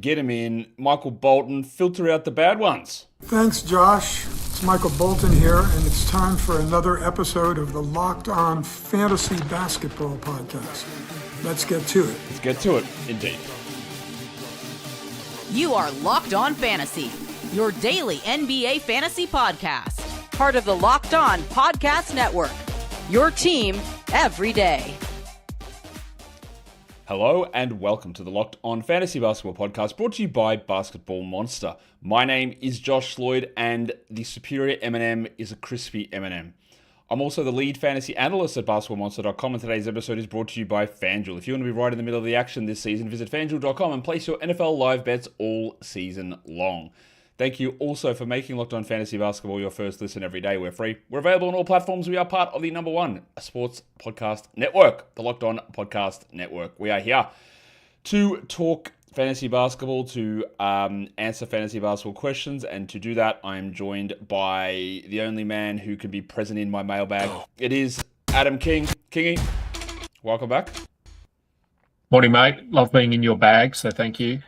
Get him in. Michael Bolton, filter out the bad ones. Thanks, Josh. It's Michael Bolton here, and it's time for another episode of the Locked On Fantasy Basketball Podcast. Let's get to it. Let's get to it, indeed. You are Locked On Fantasy, your daily NBA fantasy podcast. Part of the Locked On Podcast Network, your team every day. Hello and welcome to the Locked On Fantasy Basketball Podcast, brought to you by Basketball Monster. My name is Josh Lloyd, and the superior M&M is a crispy M&M. I'm also the lead fantasy analyst at basketballmonster.com, and today's episode is brought to you by FanDuel. If you want to be right in the middle of the action this season, visit FanDuel.com and place your NFL live bets all season long. Thank you also for making Locked On Fantasy Basketball your first listen every day. We're free. We're available on all platforms. We are part of the number one sports podcast network, the Locked On Podcast Network. We are here to talk fantasy basketball, to answer fantasy basketball questions, and to do that, I am joined by the only man who can be present in my mailbag. It is Adam King. Kingy, welcome back. Morning, mate. Love being in your bag, so thank you.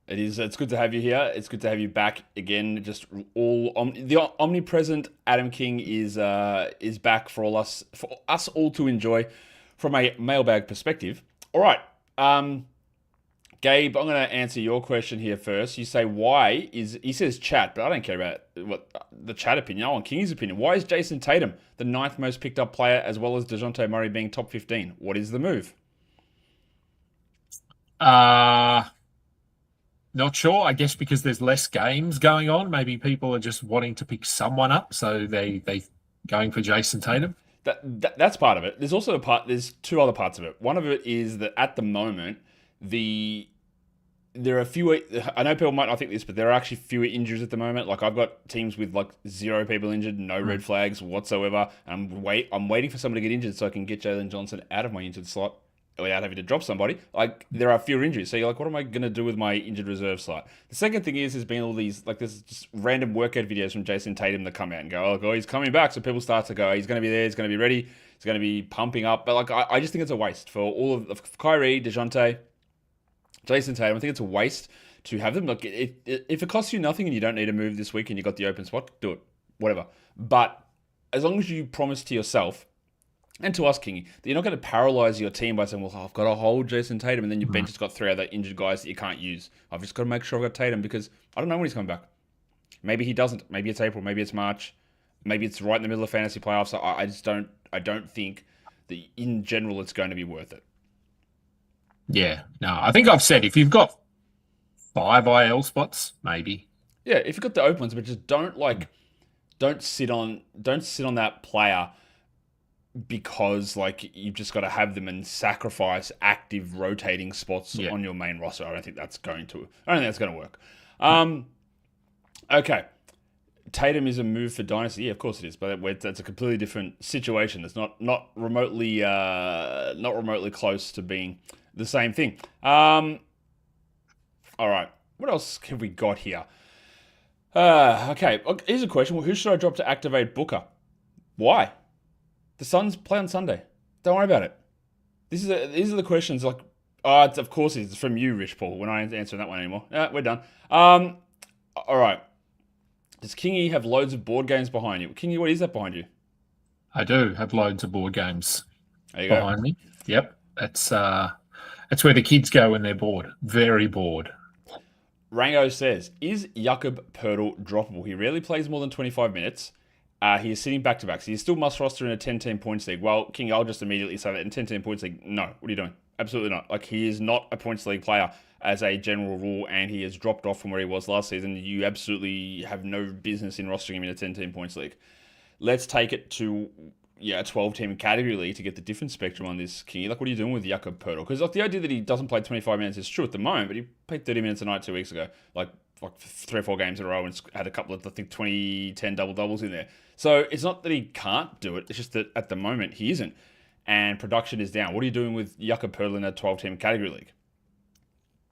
It's good to have you here. It's good to have you back again. Just the omnipresent Adam King is back for us all to enjoy from a mailbag perspective. All right, Gabe, I'm going to answer your question here first. You say he says chat, but I don't care about what the chat opinion. I want King's opinion. Why is Jayson Tatum the 9th most picked up player, as well as Dejounte Murray being top 15? What is the move? Not sure. I guess because there's less games going on. Maybe people are just wanting to pick someone up, so they going for Jayson Tatum. That's part of it. There's also there's two other parts of it. One of it is that at the moment, there are fewer. I know people might not think this, but there are actually fewer injuries at the moment. Like, I've got teams with like 0 people injured, no red flags whatsoever. And I'm waiting for someone to get injured so I can get Jalen Johnson out of my injured slot without having to drop somebody. Like, there are fewer injuries. So you're like, what am I going to do with my injured reserve slot? The second thing is, there's been all these, like, there's just random workout videos from Jayson Tatum that come out and go, oh, he's coming back. So people start to go, he's going to be there, he's going to be ready, he's going to be pumping up. But like, I just think it's a waste for all of Kyrie, Dejounte, Jayson Tatum. I think it's a waste to have them. Look, if it costs you nothing and you don't need to move this week and you got the open spot, do it. Whatever. But as long as you promise to yourself and to us, Kingy, that you're not going to paralyze your team by saying, well, I've got to hold Jayson Tatum, and then your bench has got 3 other injured guys that you can't use. I've just got to make sure I've got Tatum, because I don't know when he's coming back. Maybe he doesn't. Maybe it's April. Maybe it's March. Maybe it's right in the middle of fantasy playoffs. So I don't think that in general it's going to be worth it. Yeah, no, I think I've said if you've got 5 IL spots, maybe. Yeah, if you've got the open ones, but just don't sit on that player because like you've just got to have them and sacrifice active rotating spots on your main roster. I don't think that's going to work. Okay. Tatum is a move for Dynasty. Yeah, of course it is, but that's a completely different situation. It's not remotely close to being the same thing. All right. What else have we got here? Okay. Here's a question. Well, who should I drop to activate Booker? Why? The Suns play on Sunday. Don't worry about it. These are the questions. Like, of course it's from you, Rich Paul. We're not answering that one anymore. We're done. All right. Does Kingy have loads of board games behind you? Kingy, what is that behind you? I do have loads of board games behind me. Yep. That's where the kids go when they're bored. Very bored. Rango says, is Jakob Poeltl droppable? He rarely plays more than 25 minutes. He is sitting back-to-back. So he still must roster in a 10-team points league. Well, King, I'll just immediately say that in 10-team points league, no. What are you doing? Absolutely not. Like, he is not a points league player as a general rule, and he has dropped off from where he was last season. You absolutely have no business in rostering him in a 10-team points league. Let's take it to a 12-team category league to get the different spectrum on this, King. Like, what are you doing with Jakob Poeltl? Because like, the idea that he doesn't play 25 minutes is true at the moment, but he played 30 minutes a night 2 weeks ago. Like 3 or 4 games in a row, and had a couple of, I think, 10 double-doubles in there. So it's not that he can't do it. It's just that at the moment he isn't. And production is down. What are you doing with Jakob Poeltl in a 12-team category league?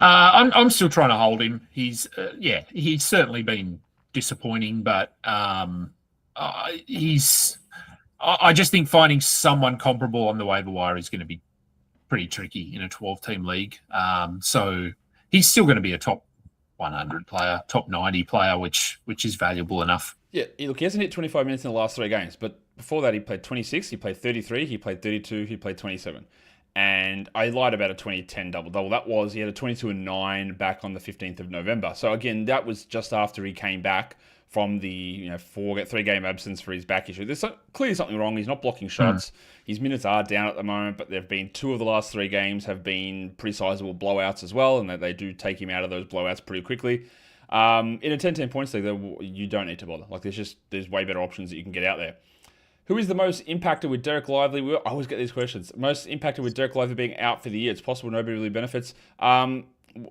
I'm still trying to hold him. He's certainly been disappointing, but I just think finding someone comparable on the waiver wire is going to be pretty tricky in a 12-team league. So he's still going to be a top 100 player, top 90 player, which is valuable enough. Yeah, look, he hasn't hit 25 minutes in the last 3 games, but before that he played 26, he played 33, he played 32, he played 27. And I lied about a 20-10 double-double. That was, he had a 22-9 back on the 15th of November. So again, that was just after he came back from the 3-game absence for his back issue. There's clearly something wrong. He's not blocking shots. His minutes are down at the moment, but there've been 2 of the last 3 games have been pretty sizable blowouts as well, and that they do take him out of those blowouts pretty quickly. In a 10-10 points league, though, you don't need to bother. Like there's way better options that you can get out there. Who is the most impacted with Derek Lively? I always get these questions. Most impacted with Derek Lively being out for the year. It's possible nobody really benefits.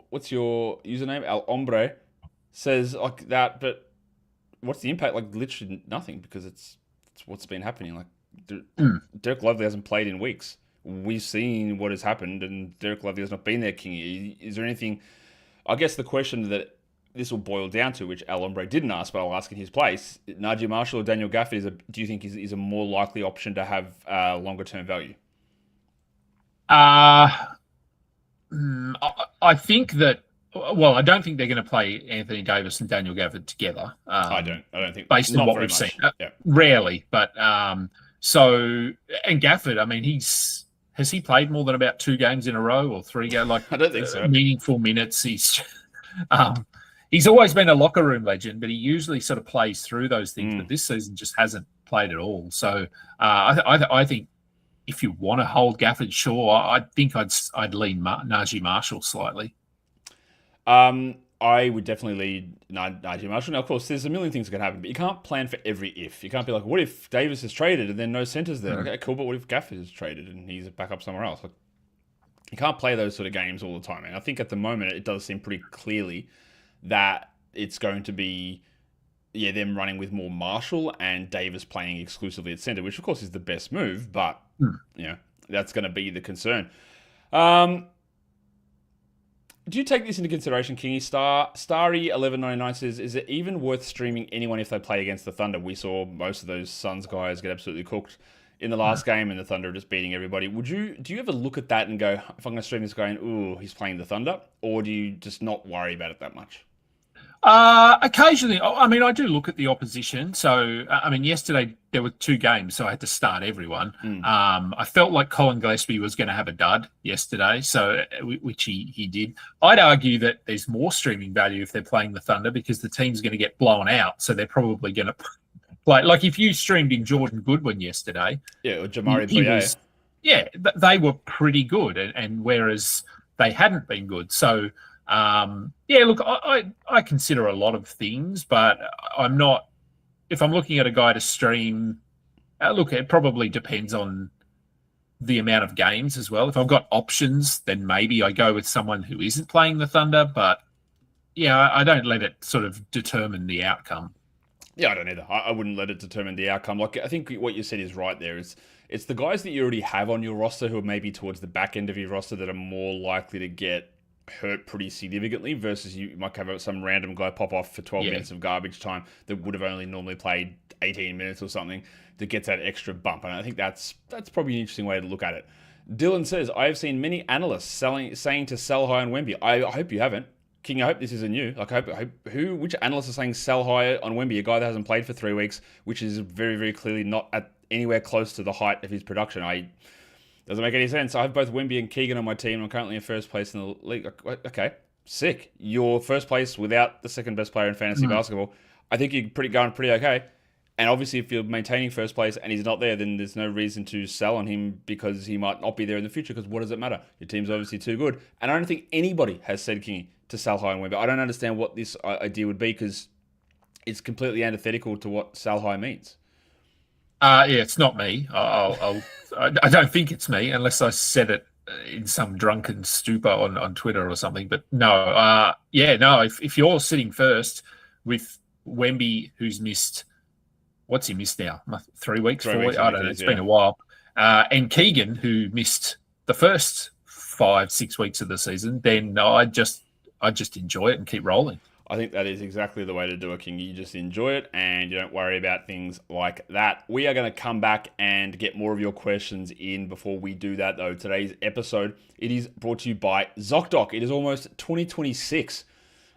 What's your username? El Hombre says like that, but what's the impact? Like literally nothing, because it's what's been happening. Like Derek Lively hasn't played in weeks. We've seen what has happened, and Derek Lively has not been there, Kingy. Is there anything? I guess the question that this will boil down to, which Al Hombre didn't ask, but I'll ask in his place, Najee Marshall or Daniel Gafford, do you think is a more likely option to have longer-term value? I think that, well, I don't think they're going to play Anthony Davis and Daniel Gafford together. I don't think. Based on what we've seen. Rarely, but so, and Gafford, I mean, has he played more than about 2 games in a row or 3 games? Like, I don't think so. Meaningful minutes. He's always been a locker room legend, but he usually sort of plays through those things. But this season just hasn't played at all. So I think if you want to hold Gafford, sure, I think I'd lean Najee Marshall slightly. I would definitely lead Najee Marshall. Now, of course, there's a million things that can happen, but you can't plan for every if. You can't be like, what if Davis is traded and then no centers there? Okay, cool, but what if Gafford is traded and he's back up somewhere else? Like, you can't play those sort of games all the time. And I think at the moment it does seem pretty clearly that it's going to be, them running with more Marshall and Davis playing exclusively at center, which of course is the best move, but that's going to be the concern. Do you take this into consideration, Kingy? Starry1199 says, is it even worth streaming anyone if they play against the Thunder? We saw most of those Suns guys get absolutely cooked in the last game, and the Thunder are just beating everybody. Do you ever look at that and go, if I'm going to stream this guy and, ooh, he's playing the Thunder? Or do you just not worry about it that much? Occasionally, I mean, I do look at the opposition. So, I mean, yesterday there were 2 games, so I had to start everyone. I felt like Colin Gillespie was going to have a dud yesterday, so which he did. I'd argue that there's more streaming value if they're playing the Thunder because the team's going to get blown out, so they're probably going to play. Like if you streamed in Jordan Goodwin yesterday, or Jamari Bouye. they were pretty good, and whereas they hadn't been good, so. Look, I consider a lot of things, but I'm not. If I'm looking at a guy to stream, look, it probably depends on the amount of games as well. If I've got options, then maybe I go with someone who isn't playing the Thunder. But I don't let it sort of determine the outcome. Yeah, I don't either. I wouldn't let it determine the outcome. Like I think what you said is right. It's the guys that you already have on your roster who are maybe towards the back end of your roster that are more likely to get hurt pretty significantly versus you might have some random guy pop off for 12 minutes of garbage time that would have only normally played 18 minutes or something that gets that extra bump. And I think that's probably an interesting way to look at it. Dylan says, I have seen many analysts saying to sell high on Wemby. I hope you haven't. King, I hope this isn't you. Like, which analysts are saying sell high on Wemby, a guy that hasn't played for 3 weeks, which is very, very clearly not at anywhere close to the height of his production. Doesn't make any sense. I have both Wemby and Keegan on my team. I'm currently in first place in the league. Okay, sick. You're first place without the second best player in fantasy basketball. I think you're going pretty okay. And obviously, if you're maintaining first place and he's not there, then there's no reason to sell on him because he might not be there in the future. Because what does it matter? Your team's obviously too good. And I don't think anybody has said, Kingy, to sell high on Wemby. I don't understand what this idea would be because it's completely antithetical to what sell high means. It's not me. I don't think it's me unless I said it in some drunken stupor on Twitter or something. But no, if you're sitting first with Wemby, who's missed, what's he missed now? 3 weeks? 4 weeks? I don't know. It's been a while. And Keegan, who missed the first 5-6 weeks of the season, then I just enjoy it and keep rolling. I think that is exactly the way to do it, King. You just enjoy it and you don't worry about things like that. We are going to come back and get more of your questions in. Before we do that, though, today's episode, it is brought to you by ZocDoc. It is almost 2026.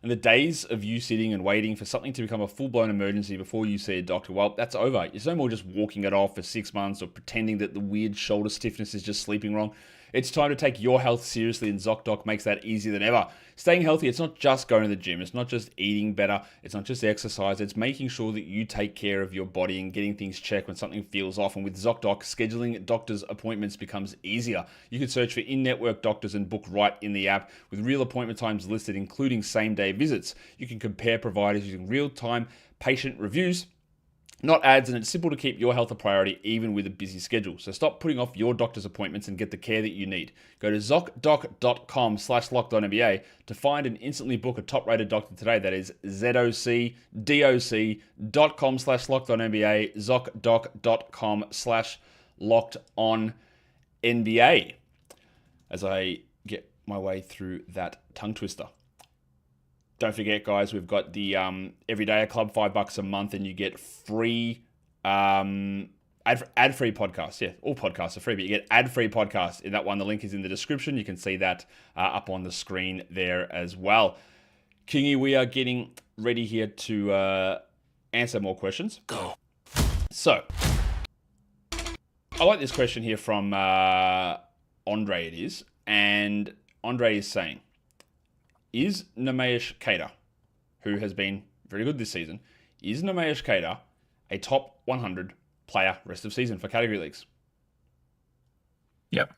And the days of you sitting and waiting for something to become a full-blown emergency before you see a doctor, well, that's over. It's no more just walking it off for 6 months or pretending that the weird shoulder stiffness is just sleeping wrong. It's time to take your health seriously, and ZocDoc makes that easier than ever. Staying healthy, it's not just going to the gym. It's not just eating better. It's not just exercise. It's making sure that you take care of your body and getting things checked when something feels off. And with ZocDoc, scheduling doctor's appointments becomes easier. You can search for in-network doctors and book right in the app with real appointment times listed, including same-day visits. You can compare providers using real-time patient reviews, not ads, and it's simple to keep your health a priority even with a busy schedule. So stop putting off your doctor's appointments and get the care that you need. Go to ZocDoc.com/LockedOnNBA to find and instantly book a top-rated doctor today. That is ZocDoc.com/LockedOnNBA, ZocDoc.com/LockedOnNBA. As I get my way through that tongue twister. Don't forget, guys, we've got the Everyday Club, $5 a month, and you get free ad-free podcasts. Yeah, all podcasts are free, but you get ad-free podcasts in that one. The link is in the description. You can see that up on the screen there as well. Kingy, we are getting ready here to answer more questions. Go. So, I like this question here from Andre, it is. And Andre is saying, is Neemias Queta, who has been very good this season, is Neemias Queta a top 100 player rest of season for category leagues? Yep.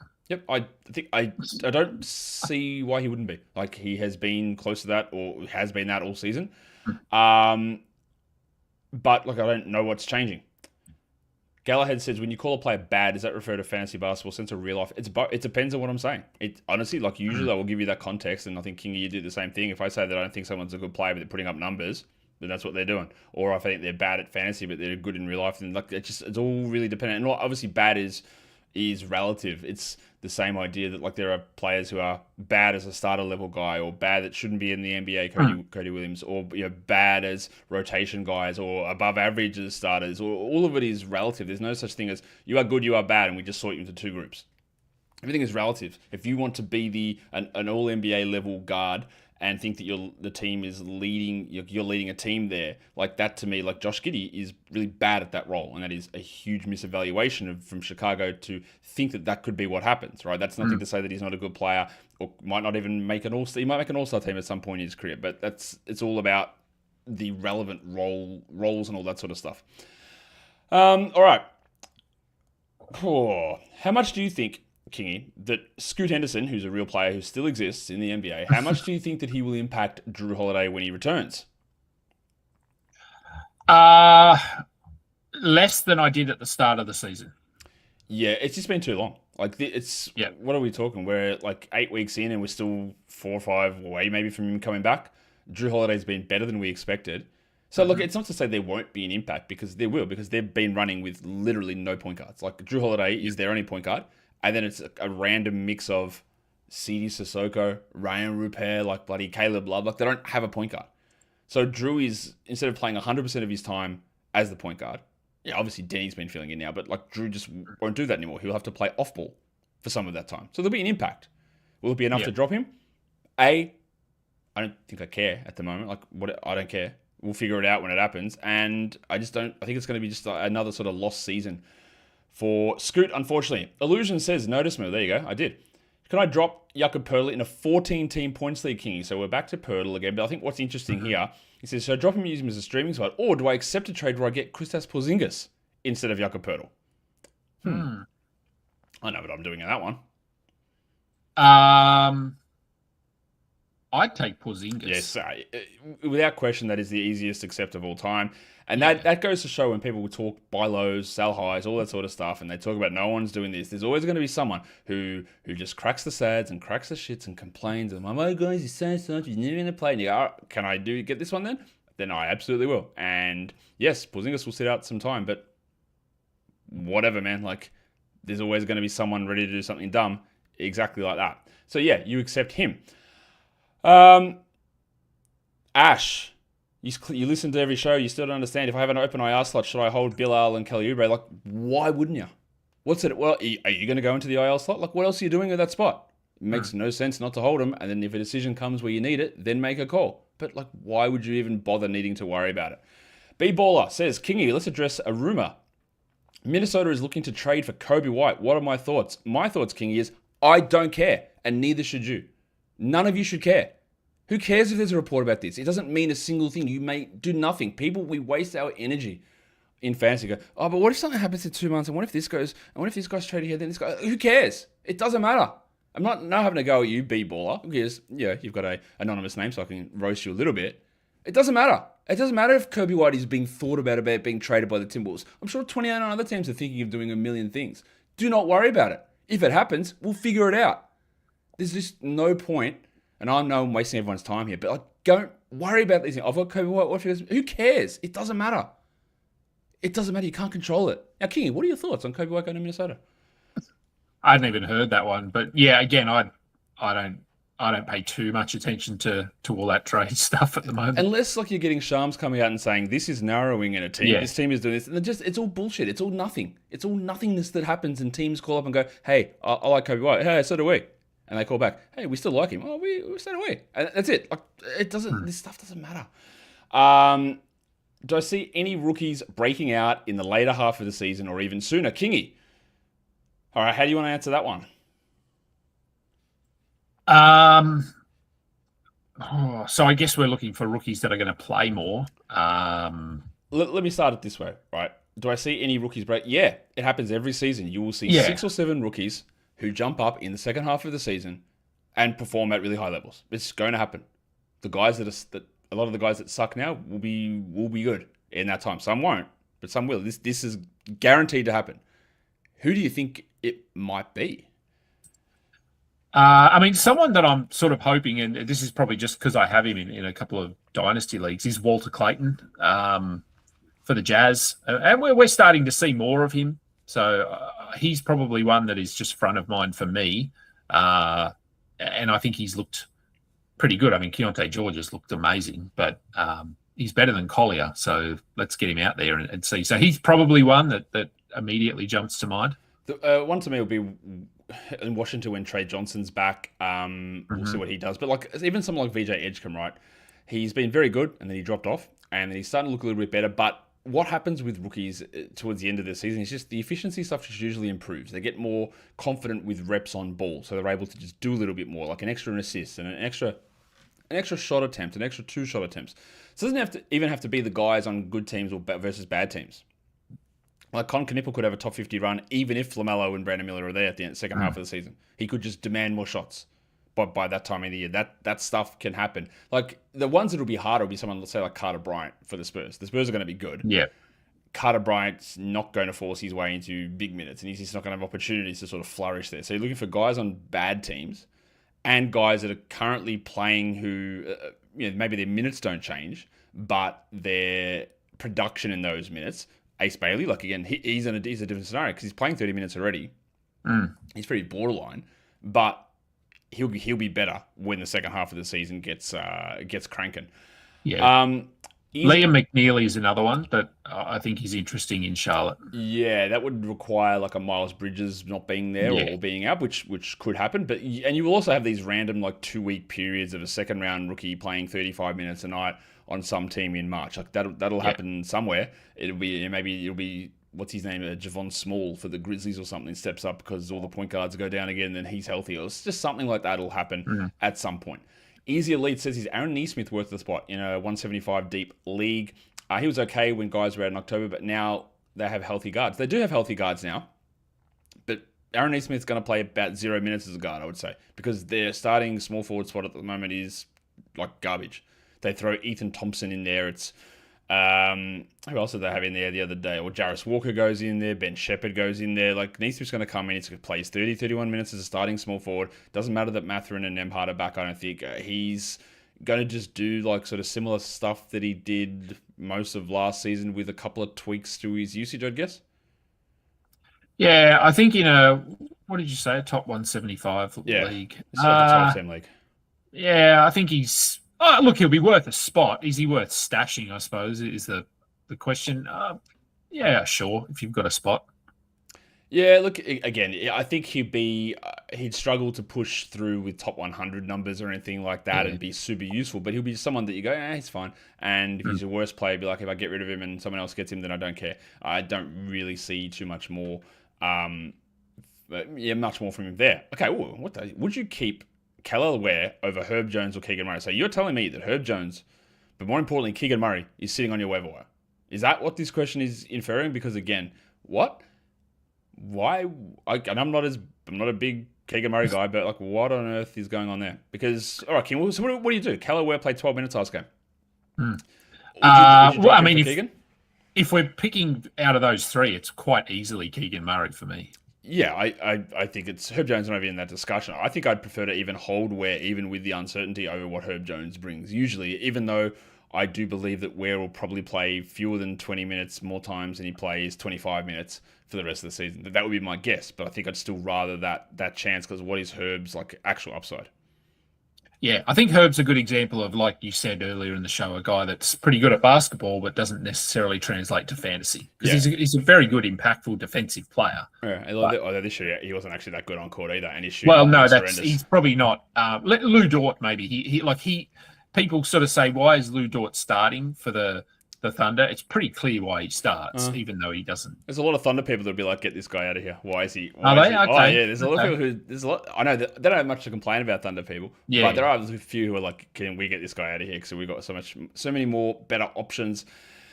I think I don't see why he wouldn't be. Like, he has been close to that, or has been that all season. But look, I don't know what's changing. Galahad says, when you call a player bad, does that refer to fantasy basketball sense or real life? It depends on what I'm saying. It honestly, like, usually I will give you that context, and I think, Kingy, you do the same thing. If I say that I don't think someone's a good player, but they're putting up numbers, then that's what they're doing. Or if I think they're bad at fantasy, but they're good in real life, then like it's all really dependent. And obviously, bad is relative. It's the same idea that like there are players who are bad as a starter level guy, or bad that shouldn't be in the NBA, Cody Williams, or bad as rotation guys, or above average as starters. Or all of it is relative. There's no such thing as you are good, you are bad, and we just sort you into two groups. Everything is relative. If you want to be an all NBA level guard and think that the team is leading, you're leading a team there, like that, to me, like Josh Giddey is really bad at that role, and that is a huge misevaluation from Chicago to think that could be what happens, right? That's nothing to say that he's not a good player, or might not even make an all-star. He might make an all-star team at some point in his career, but it's all about the relevant roles and all that sort of stuff. All right. How much do you think, Kingy, that Scoot Henderson, who's a real player who still exists in the NBA, how much do you think that he will impact Drew Holiday when he returns? Less than I did at the start of the season. Yeah, it's just been too long. Like, what are we talking? We're like 8 weeks in and we're still 4 or 5 away maybe from him coming back. Drew Holiday's been better than we expected. So, look, it's not to say there won't be an impact, because there will, because they've been running with literally no point guards. Like, Drew Holiday is their only point guard. And then it's a random mix of Sidi Sissoko, Ryan Rupert, like bloody Caleb Love. Like, they don't have a point guard. So Drew is, instead of playing 100% of his time as the point guard, yeah, obviously Denny's been filling in now, but like Drew just won't do that anymore. He'll have to play off ball for some of that time. So there'll be an impact. Will it be enough to drop him? I don't think I care at the moment. Like, I don't care. We'll figure it out when it happens. And I think it's going to be just another sort of lost season for Scoot, unfortunately. Illusion says, notice me. There you go. I did. Can I drop Jakob Poeltl in a 14-team points league, Kingy? So we're back to Poeltl again. But I think what's interesting here, he says, should I drop him and use him as a streaming spot? Or do I accept a trade where I get Kristaps Porzingis instead of Jakob Poeltl? I know what I'm doing in that one. I'd take Porzingis. Yes, without question, that is the easiest accept of all time. And that goes to show when people talk buy lows, sell highs, all that sort of stuff, and they talk about no one's doing this, there's always going to be someone who just cracks the sads and cracks the shits and complains, and my guys, he's so much, he's never going to play. And you go, oh, can I get this one then? Then I absolutely will. And yes, Porzingis will sit out some time, but whatever, man. Like, there's always going to be someone ready to do something dumb exactly like that. So yeah, you accept him. Ash, you listen to every show. You still don't understand. If I have an open IR slot, should I hold Bilal and Kelly Oubre? Like, why wouldn't you? What's it? Well, are you going to go into the IR slot? Like, what else are you doing with that spot? It makes no sense not to hold them. And then if a decision comes where you need it, then make a call. But like, why would you even bother needing to worry about it? B-Baller says, Kingy, let's address a rumor. Minnesota is looking to trade for Coby White. What are my thoughts? My thoughts, Kingy, is I don't care, and neither should you. None of you should care. Who cares if there's a report about this? It doesn't mean a single thing. You may do nothing. People, we waste our energy in fantasy. Go, oh, but what if something happens in 2 months? And what if this goes? And what if this guy's traded here? Then this guy. Who cares? It doesn't matter. I'm not having to go at you, B-Baller, because yeah, you've got a anonymous name, so I can roast you a little bit. It doesn't matter. It doesn't matter if Coby White is being thought about being traded by the Timberwolves. I'm sure 29 other teams are thinking of doing a million things. Do not worry about it. If it happens, we'll figure it out. There's just no point, and I know I'm wasting everyone's time here, but don't worry about these things. I've got Coby White. Who cares? It doesn't matter. It doesn't matter. You can't control it. Now, Kingy, what are your thoughts on Coby White going to Minnesota? I hadn't even heard that one, but yeah, again, I don't pay too much attention to all that trade stuff at the moment. Unless like you're getting Shams coming out and saying this is narrowing in a team, this team is doing this, and it's all bullshit. It's all nothing. It's all nothingness that happens, and teams call up and go, "Hey, I like Coby White. Hey, so do we." And they call back, "Hey, we still like him. Oh, we so do we." And that's it. Like, it doesn't. This stuff doesn't matter. Do I see any rookies breaking out in the later half of the season or even sooner? Kingy. All right, how do you want to answer that one? So I guess we're looking for rookies that are going to play more. Let me start it this way, right? Do I see any rookies break? Yeah, it happens every season. You will see 6 or 7 rookies who jump up in the second half of the season and perform at really high levels. It's going to happen. The guys a lot of the guys that suck now will be good in that time. Some won't, but some will. This is guaranteed to happen. Who do you think it might be? I mean, someone that I'm sort of hoping, and this is probably just because I have him in a couple of dynasty leagues, is Walter Clayton for the Jazz. And we're starting to see more of him. So he's probably one that is just front of mind for me. And I think he's looked pretty good. I mean, Keontae George has looked amazing, but he's better than Collier. So let's get him out there and see. So he's probably one that immediately jumps to mind. The one to me will be in Washington when Trey Johnson's back. We'll see what he does. But like even someone like VJ Edgecombe, right? He's been very good, and then he dropped off, and then he's starting to look a little bit better. But what happens with rookies towards the end of the season is just the efficiency stuff just usually improves. They get more confident with reps on ball, so they're able to just do a little bit more, like an extra assist and an extra shot attempt, an extra 2 shot attempts. So it doesn't even have to be the guys on good teams or versus bad teams. Like Con Knippel could have a top 50 run even if LaMelo and Brandon Miller are there at the second half of the season. He could just demand more shots. But by that time of the year, that stuff can happen. Like the ones that will be harder will be someone, let's say, like Carter Bryant for the Spurs. The Spurs are going to be good. Yeah. Carter Bryant's not going to force his way into big minutes, and he's just not going to have opportunities to sort of flourish there. So you're looking for guys on bad teams and guys that are currently playing who, maybe their minutes don't change, but their production in those minutes. Ace Bailey, like again, he's a different scenario because he's playing 30 minutes already. He's pretty borderline, but he'll be better when the second half of the season gets cranking. Yeah. Liam McNeely is another one that I think is interesting in Charlotte. Yeah, that would require like a Miles Bridges not being there or being out, which could happen. And you will also have these random like 2-week periods of a second round rookie playing 35 minutes a night on some team in March. Like that'll happen somewhere. It'll be what's his name, Javon Small for the Grizzlies or something steps up because all the point guards go down again, and then he's healthy. Or it's just something like that'll happen at some point. Easy Elite says he's Aaron Neesmith worth the spot in a 175 deep league. He was okay when guys were out in October, but now they have healthy guards. They do have healthy guards now, but Aaron Neesmith's going to play about 0 minutes as a guard, I would say, because their starting small forward spot at the moment is like garbage. They throw Ethan Thompson in there. It's who else did they have in there the other day? Well, Jarris Walker goes in there. Ben Shepherd goes in there. Like Neesmith's going to come in. He's going to play 30, 31 minutes as a starting small forward. Doesn't matter that Mathurin and Nembhard are back. I don't think he's going to just do like sort of similar stuff that he did most of last season with a couple of tweaks to his usage, I'd guess. Yeah, I think what did you say? A top 175 league. It's like the top 10 league. Yeah, I think he's Oh, look, he'll be worth a spot. Is he worth stashing, I suppose, is the question. Yeah, sure, if you've got a spot. Yeah, look, again, I think he'd struggle to push through with top 100 numbers or anything like that and be super useful, but he'll be someone that you go, he's fine. And if he's your worst player, be like, if I get rid of him and someone else gets him, then I don't care. I don't really see too much more, much more from him there. Okay, would you keep Kel'el Ware over Herb Jones or Keegan Murray? So you're telling me that Herb Jones, but more importantly, Keegan Murray, is sitting on your waiver wire. Is that what this question is inferring? Because again, what? Why? And I'm not a big Keegan Murray guy, but like, what on earth is going on there? Because all right, King, so what do you do? Kel'el Ware played 12 minutes last game. Would you Keegan? If we're picking out of those three, it's quite easily Keegan Murray for me. Yeah, I think it's Herb Jones not even in that discussion. I think I'd prefer to even hold Ware, even with the uncertainty over what Herb Jones brings. Usually, even though I do believe that Ware will probably play fewer than 20 minutes more times than he plays 25 minutes for the rest of the season. That would be my guess, but I think I'd still rather that chance because what is Herb's like actual upside? Yeah, I think Herb's a good example of, like you said earlier in the show, a guy that's pretty good at basketball but doesn't necessarily translate to fantasy because he's a very good, impactful defensive player. Yeah, although this year he wasn't actually that good on court either, and he's he's probably not. Lou Dort maybe people sort of say, why is Lou Dort starting for the Thunder? It's pretty clear why he starts, even though he doesn't. There's a lot of Thunder people that'll be like, get this guy out of here. Why is he? Are they? Okay. Oh, yeah, there's a lot of people I know that they don't have much to complain about Thunder people. Yeah. But there are a few who are like, can we get this guy out of here? Because we've got so many more better options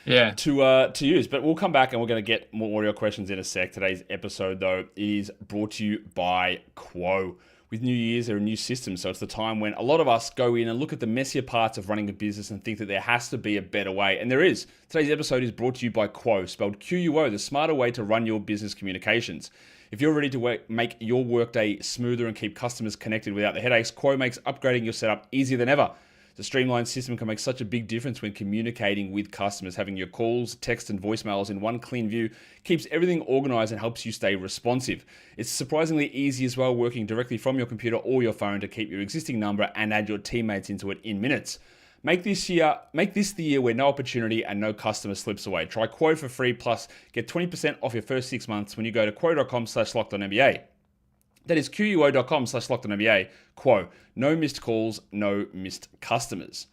to use. But we'll come back and we're going to get more audio questions in a sec. Today's episode, though, is brought to you by Quo. With New Year's, there are new systems, so it's the time when a lot of us go in and look at the messier parts of running a business and think that there has to be a better way, and there is. Today's episode is brought to you by Quo, spelled Quo, the smarter way to run your business communications. If you're ready to make your workday smoother and keep customers connected without the headaches, Quo makes upgrading your setup easier than ever. The streamlined system can make such a big difference when communicating with customers. Having your calls, text, and voicemails in one clean view keeps everything organized and helps you stay responsive. It's surprisingly easy as well, working directly from your computer or your phone to keep your existing number and add your teammates into it in minutes. Make this the year where no opportunity and no customer slips away. Try Quo for free, plus get 20% off your first 6 months when you go to quo.com/LockedOnNBA. That is quo.com/LockedOnNBA. Quo. No missed calls, no missed customers.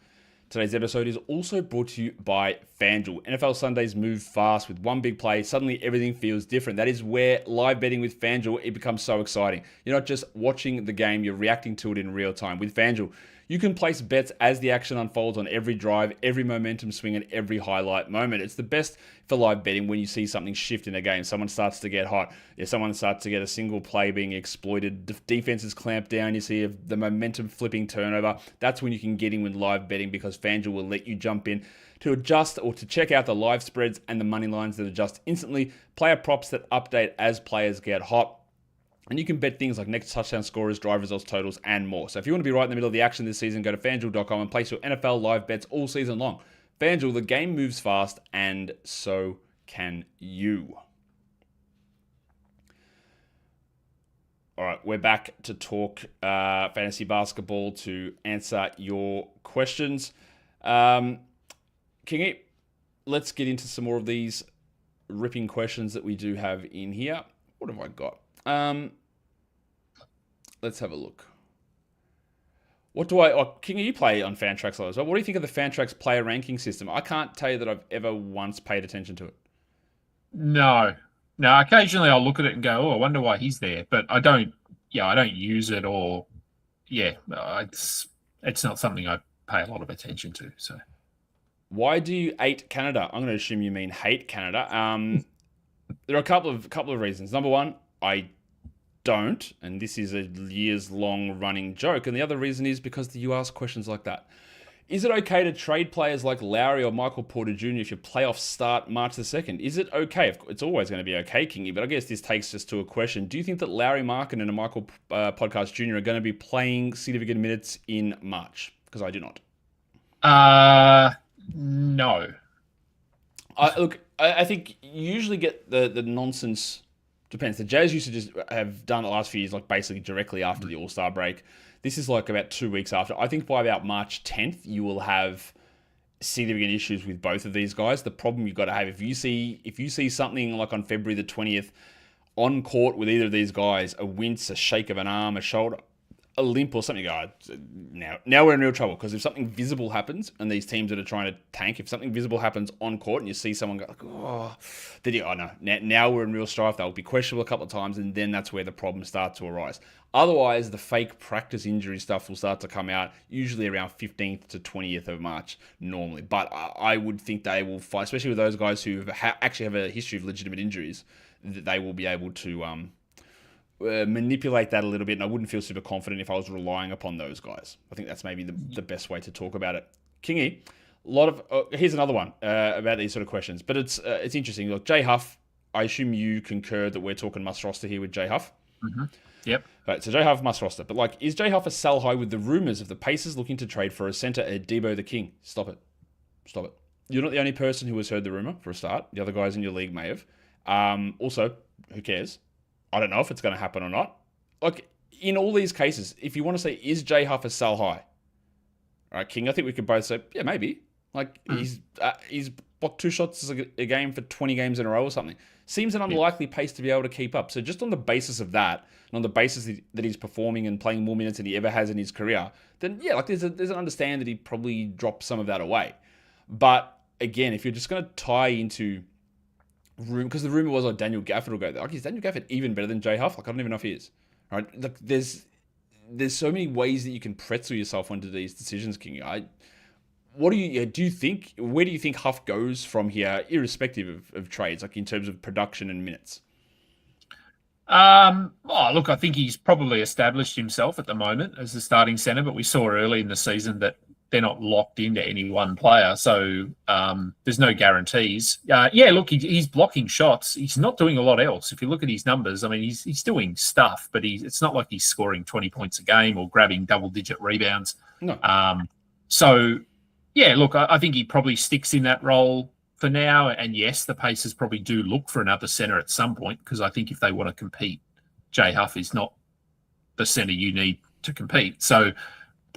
Today's episode is also brought to you by FanDuel. NFL Sundays move fast. With one big play, suddenly everything feels different. That is where live betting with FanDuel, it becomes so exciting. You're not just watching the game, you're reacting to it in real time. With FanDuel, you can place bets as the action unfolds on every drive, every momentum swing, and every highlight moment. It's the best for live betting when you see something shift in a game. Someone starts to get hot. If someone starts to get a single play being exploited, defenses clamp down, you see the momentum flipping turnover. That's when you can get in with live betting, because FanDuel will let you jump in to adjust or to check out the live spreads and the money lines that adjust instantly, player props that update as players get hot. And you can bet things like next touchdown scorers, drive results, totals, and more. So if you want to be right in the middle of the action this season, go to FanDuel.com and place your NFL live bets all season long. FanDuel, the game moves fast, and so can you. All right, we're back to talk fantasy basketball to answer your questions. Kingy, let's get into some more of these ripping questions that we do have in here. What have I got? Let's have a look. King, you play on Fantrax as well. What do you think of the Fantrax player ranking system? I can't tell you that I've ever once paid attention to it. No. Occasionally I'll look at it and go, I wonder why he's there. But I don't use it, or it's not something I pay a lot of attention to. So, why do you hate Canada? I'm going to assume you mean hate Canada. There are a couple of reasons. Number one, I don't, and this is a years-long running joke. And the other reason is because you ask questions like that. Is it okay to trade players like Lowry or Michael Porter Jr. if your playoffs start March the 2nd? Is it okay? It's always going to be okay, Kingy, but I guess this takes us to a question. Do you think that Lowry Markin and a Michael Podcast Jr. are going to be playing significant minutes in March? Because I do not. No. Look, I think you usually get the nonsense. Depends. The Jazz used to just have done the last few years, like basically directly after the All-Star break. This is like about 2 weeks after. I think by about March 10th, you will have significant issues with both of these guys. The problem you've got to have, if you see something like on February the 20th on court with either of these guys, a wince, a shake of an arm, a shoulder, a limp or something, now we're in real trouble, because if something visible happens, and these teams that are trying to tank, if something visible happens on court and you see someone go, no, now we're in real strife. They'll be questionable a couple of times, and then that's where the problems start to arise. Otherwise, the fake practice injury stuff will start to come out usually around 15th to 20th of March normally. But I would think they will fight, especially with those guys who actually have a history of legitimate injuries, that they will be able to manipulate that a little bit, and I wouldn't feel super confident if I was relying upon those guys. I think that's maybe the best way to talk about it. Kingy, here's another one about these sort of questions, but it's interesting. Look, Jay Huff, I assume you concur that we're talking must roster here with Jay Huff. Mm-hmm. Yep. Right, so Jay Huff must roster, but is Jay Huff a sell high with the rumors of the Pacers looking to trade for a center at Debo the King? Stop it. You're not the only person who has heard the rumor, for a start. The other guys in your league may have. Also, who cares? I don't know if it's going to happen or not. In all these cases, if you want to say, is Jay Huff a sell high? All right, King, I think we could both say, yeah, maybe. He's blocked 2 shots a game for 20 games in a row or something. Seems an unlikely pace to be able to keep up. So just on the basis of that, and on the basis that he's performing and playing more minutes than he ever has in his career, then yeah, there's an understand that he probably dropped some of that away. But again, if you're just going to tie into because the rumor was Daniel Gafford will go there. Is Daniel Gafford even better than Jay Huff? I don't even know if he is. All right, there's so many ways that you can pretzel yourself onto these decisions, King. Where do you think Huff goes from here, irrespective of trades, in terms of production and minutes? Look, I think he's probably established himself at the moment as the starting center, but we saw early in the season that they're not locked into any one player, so there's no guarantees. Look, he's blocking shots. He's not doing a lot else. If you look at his numbers, I mean, he's doing stuff, but it's not like he's scoring 20 points a game or grabbing double-digit rebounds. No. Look, I think he probably sticks in that role for now. And yes, the Pacers probably do look for another center at some point, because I think if they want to compete, Jay Huff is not the center you need to compete. So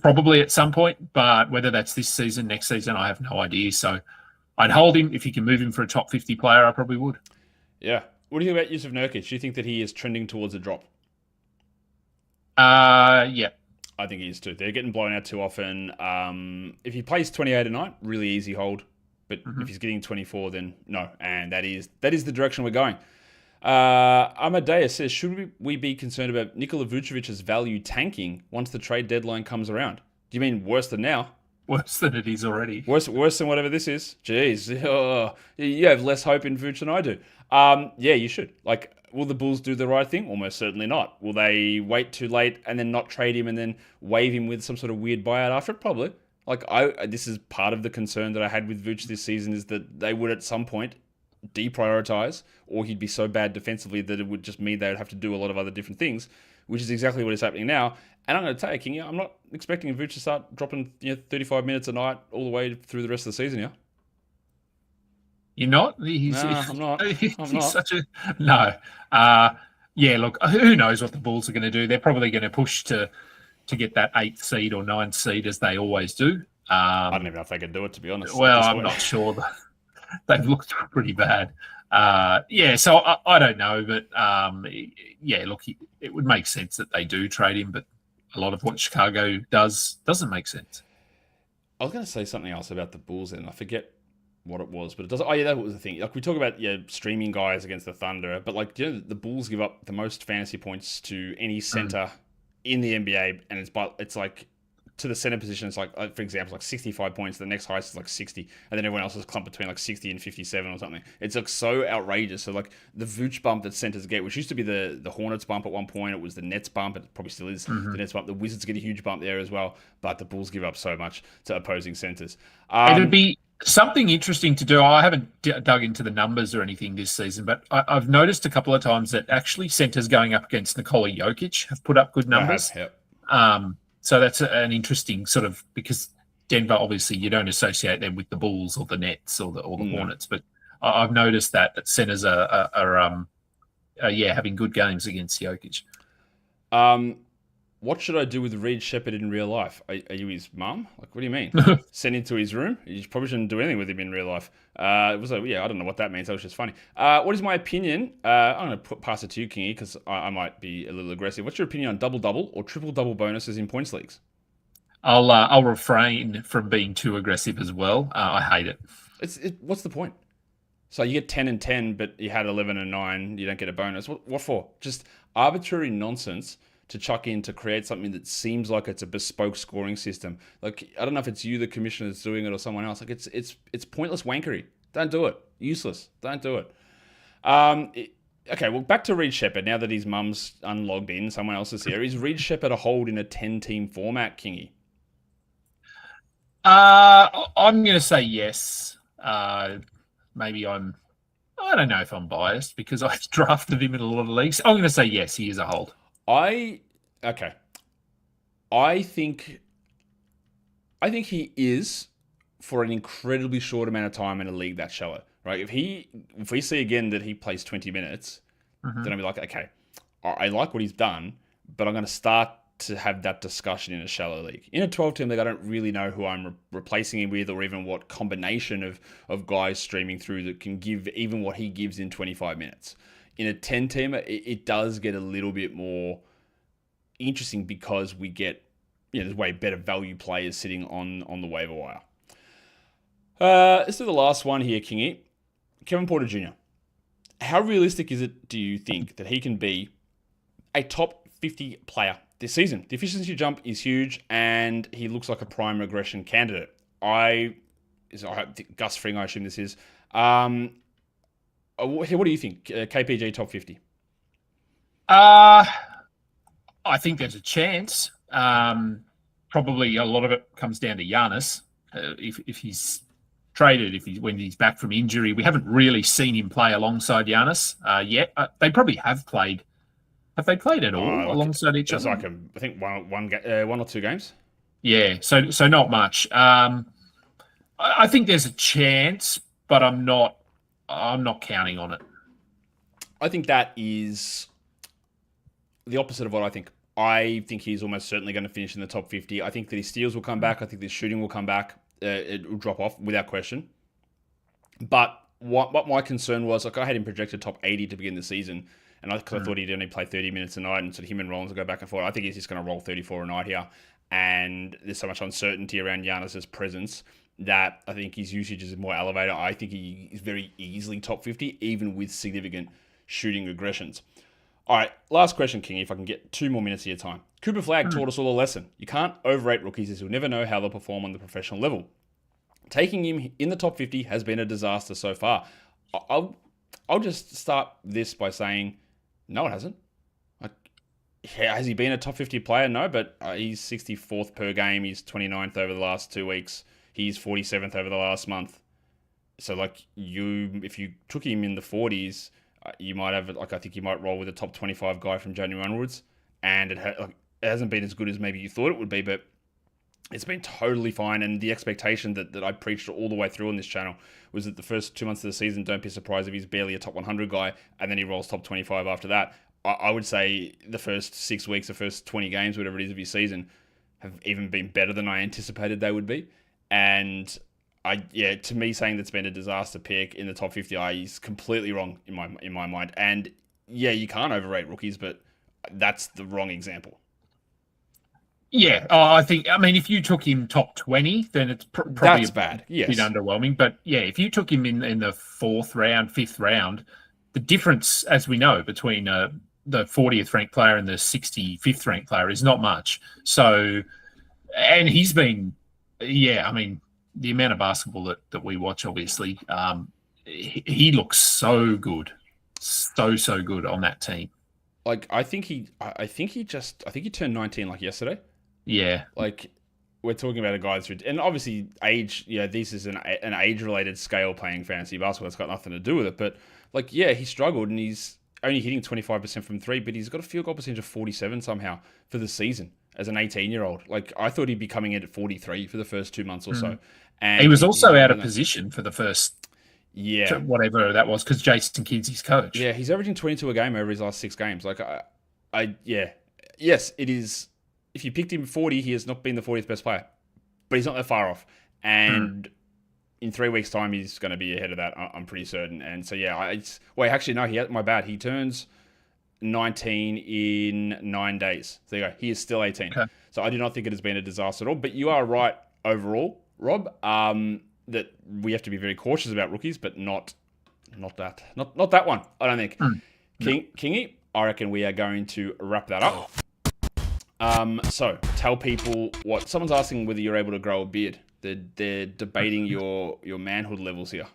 probably at some point, but whether that's this season, next season, I have no idea. So I'd hold him. If you can move him for a top 50 player, I probably would. Yeah. What do you think about Yusuf Nurkic? Do you think that he is trending towards a drop? Yeah. I think he is too. They're getting blown out too often. If he plays 28 a night, really easy hold. But if he's getting 24, then no. And that is the direction we're going. Amadeus says, should we be concerned about Nikola Vucevic's value tanking once the trade deadline comes around? Do you mean worse than now? Worse than it is already. Worse than whatever this is? Jeez. You have less hope in Vuce than I do. Yeah, you should. Will the Bulls do the right thing? Almost certainly not. Will they wait too late and then not trade him and then waive him with some sort of weird buyout after it? Probably. This is part of the concern that I had with Vuce this season, is that they would at some point deprioritize, or he'd be so bad defensively that it would just mean they would have to do a lot of other different things, which is exactly what is happening now. And I'm going to tell you, King, I'm not expecting Vuce to start dropping 35 minutes a night all the way through the rest of the season. Yeah. You're not? I'm not. Such a no. Look, who knows what the Bulls are going to do? They're probably going to push to get that 8th seed or 9th seed, as they always do. I don't even know if they can do it, to be honest. Well, I'm not sure. They've looked pretty bad. So I don't know, but look, it would make sense that they do trade him, but a lot of what Chicago does doesn't make sense. I was going to say something else about the Bulls, and I forget what it was, but it doesn't. Oh yeah, that was the thing. We talk about streaming guys against the Thunder, but the Bulls give up the most fantasy points to any center in the NBA, and it's to the center position, it's for example, 65 points. The next highest is 60, and then everyone else is clumped between 60 and 57 or something. It's so outrageous. So the Vooch bump that centers get, which used to be the Hornets bump at one point, it was the Nets bump. It probably still is the Nets bump. The Wizards get a huge bump there as well, but the Bulls give up so much to opposing centers. It'd be something interesting to do. I haven't dug into the numbers or anything this season, but I've noticed a couple of times that actually centers going up against Nikola Jokic have put up good numbers. So that's an interesting sort of, because Denver, obviously, you don't associate them with the Bulls or the Nets or the Hornets, but I've noticed that centers are having good games against Jokic. One what should I do with Reed Shepherd in real life? Are you his mum? Like, what do you mean? Send him to his room? You probably shouldn't do anything with him in real life. It was like, yeah, I don't know what that means. That was just funny. What is my opinion? I'm going to pass it to you, Kingy, because I might be a little aggressive. What's your opinion on double-double or triple-double bonuses in points leagues? I'll refrain from being too aggressive as well. I hate it. What's the point? So you get 10 and 10, but you had 11 and 9. You don't get a bonus. What for? Just arbitrary nonsense to chuck in to create something that seems like it's a bespoke scoring system. Like, I don't know if it's you, the commissioner, that's doing it, or someone else. Like, it's pointless wankery. Don't do it. Useless. Don't do it. Okay, well, back to Reed Shepherd. Now that his mum's unlogged in, someone else is here. Is Reed Shepherd a hold in a 10-team format, Kingy? I'm going to say yes. Maybe I don't know if I'm biased because I've drafted him in a lot of leagues. I'm going to say yes, he is a hold. I think he is for an incredibly short amount of time in a league that shallow, right? If we see again that he plays 20 minutes, then I'll be like, okay, I like what he's done, but I'm going to start to have that discussion in a shallow league. In a 12-team league, I don't really know who I'm replacing him with or even what combination of guys streaming through that can give even what he gives in 25 minutes. In a 10-team, it does get a little bit more interesting because we get, there's way better value players sitting on the waiver wire. Let's do the last one here, Kingy. Kevin Porter Jr. How realistic is it, do you think, that he can be a top 50 player this season? The efficiency jump is huge, and he looks like a prime regression candidate. I think Gus Fring, I assume this is. What do you think? KPG top 50? I think there's a chance. Probably a lot of it comes down to Giannis. If he's traded, when he's back from injury, we haven't really seen him play alongside Giannis yet. They probably have played. Have they played at all alongside each other? It's like I think one or two games. Yeah, so not much. I think there's a chance, but I'm not counting on it. I think that is the opposite of what I think. I think he's almost certainly going to finish in the top 50. I think that his steals will come back. I think his shooting will come back. It will drop off without question. But what my concern was, like, I had him projected top 80 to begin the season, and I thought he'd only play 30 minutes a night, and so him and Rollins will go back and forth. I think he's just going to roll 34 a night here, and there's so much uncertainty around Giannis's presence that I think his usage is more elevated. I think he is very easily top 50, even with significant shooting regressions. All right, last question, King, if I can get 2 more minutes of your time. Cooper Flagg taught us all a lesson. You can't overrate rookies, as you'll never know how they'll perform on the professional level. Taking him in the top 50 has been a disaster so far. I'll just start this by saying, no, it hasn't. Has he been a top 50 player? No, but he's 64th per game. He's 29th over the last 2 weeks. He's 47th over the last month. So, if you took him in the 40s, you might have, I think you might roll with a top 25 guy from January onwards. And it hasn't been as good as maybe you thought it would be, but it's been totally fine. And the expectation that I preached all the way through on this channel was that the first 2 months of the season, don't be surprised if he's barely a top 100 guy, and then he rolls top 25 after that. I would say the first 6 weeks, the first 20 games, whatever it is of his season, have even been better than I anticipated they would be. And to me, saying that's been a disaster pick in the top 50, he's completely wrong in my mind. And yeah, you can't overrate rookies, but that's the wrong example. Yeah, I mean, if you took him top 20, then it's probably bad. Yes. Bit underwhelming. But yeah, if you took him in the 4th round, 5th round, the difference, as we know, between the 40th ranked player and the 65th ranked player is not much. So, and he's been, I mean, the amount of basketball that we watch, obviously, he looks so good, so good on that team. I think he turned 19 yesterday. Yeah. We're talking about a guy that's, and obviously age, this is an age-related scale playing fantasy basketball. It's got nothing to do with it. But he struggled, and he's only hitting 25% from 3, but he's got a field goal percentage of 47 somehow for the season as an 18-year-old. I thought he'd be coming in at 43 for the first 2 months or so. And he was also out of position for the first, Yeah. Whatever that was, because Jayson Kidd's his coach. Yeah, he's averaging 22 a game over his last 6 games. Yes, it is if you picked him 40, he has not been the 40th best player. But he's not that far off. And in 3 weeks' time, he's going to be ahead of that, I'm pretty certain. And so, yeah, actually, no, my bad. He turns 19 in 9 days. There you go. He is still 18. Okay. So I do not think it has been a disaster at all. But you are right overall, Rob, that we have to be very cautious about rookies, but not that one, I don't think. Kingy, I reckon we are going to wrap that up. So tell people what someone's asking whether you're able to grow a beard. They're debating your manhood levels here.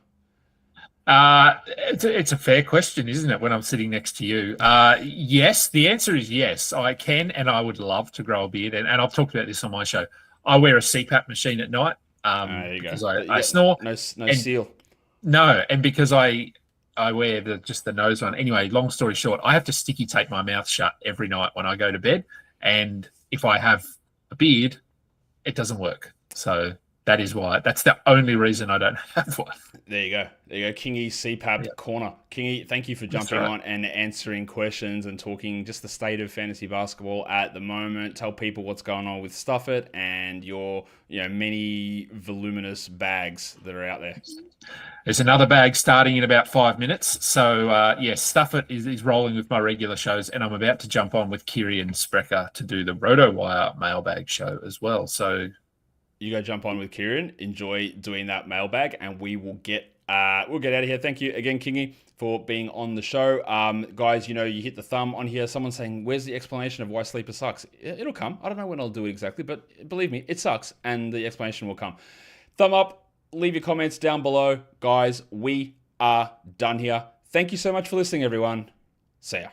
It's a fair question, isn't it? When I'm sitting next to you, yes. The answer is yes. I can, and I would love to grow a beard. And I've talked about this on my show. I wear a CPAP machine at night because I snore. No seal. No, and because I wear the nose one. Anyway, long story short, I have to sticky tape my mouth shut every night when I go to bed. And if I have a beard, it doesn't work. So that is why. That's the only reason I don't have one. There you go. Kingy CPAP Corner. Kingy, thank you for jumping on and answering questions and talking just the state of fantasy basketball at the moment. Tell people what's going on with Stuff It and your many voluminous bags that are out there. There's another bag starting in about 5 minutes. So, yes, Stuff It is rolling with my regular shows, and I'm about to jump on with Kieran Sprecher to do the RotoWire mailbag show as well. So you go jump on with Kieran. Enjoy doing that mailbag, and we will get out of here. Thank you again, Kingy, for being on the show. Guys, you hit the thumb on here. Someone's saying, where's the explanation of why Sleeper sucks? It'll come. I don't know when I'll do it exactly, but believe me, it sucks, and the explanation will come. Thumb up. Leave your comments down below. Guys, we are done here. Thank you so much for listening, everyone. See ya.